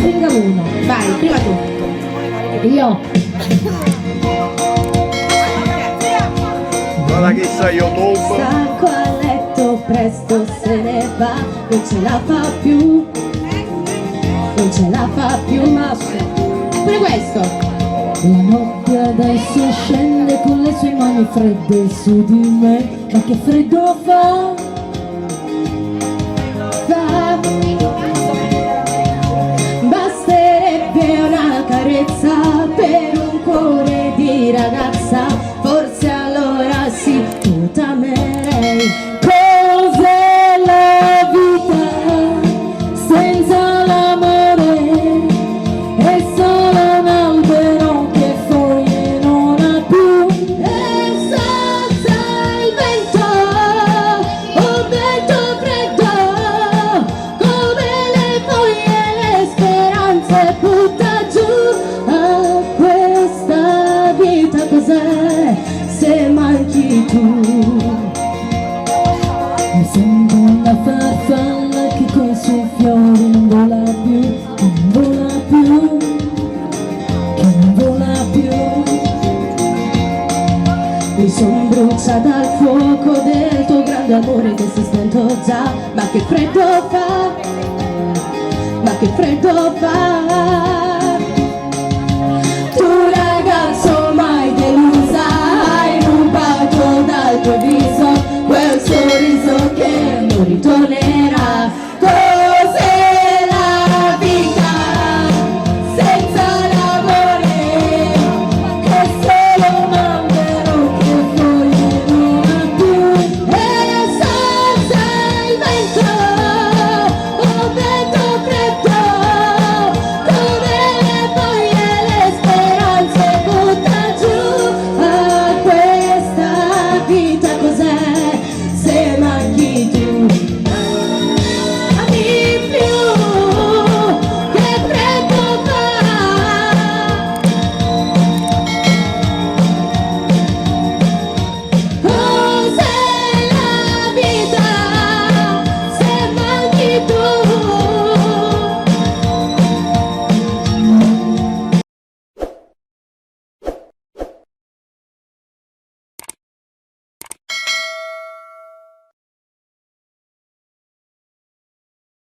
stringa l'uno. Vai, prima tu. Io. Guarda che sa YouTube. Stanco a letto, presto se ne va, non ce la fa più. Non ce la fa più, ma Pure questo. la notte adesso scende con le sue mani fredde su di me, ma che freddo fa? Fa. Basterebbe una carezza per un cuore di ragazza, forse allora sì, tu t'amerei. Cos'è la vita senza l'amore? È solo un albero che foglie non ha più. E senza il vento, un vento freddo, come le foglie le speranze butta giù. A questa vita cos'è se manchi tu? Mi sento una farfalla che coi suoi fiori non vola più, non vola più, che non vola più. Mi son bruciata dal fuoco del tuo grande amore che si è spento già, ma che freddo fa, ma che freddo fa. Tu ragazzo mai delusa, hai rubato dal tuo viso quel sorriso che non ritornerà.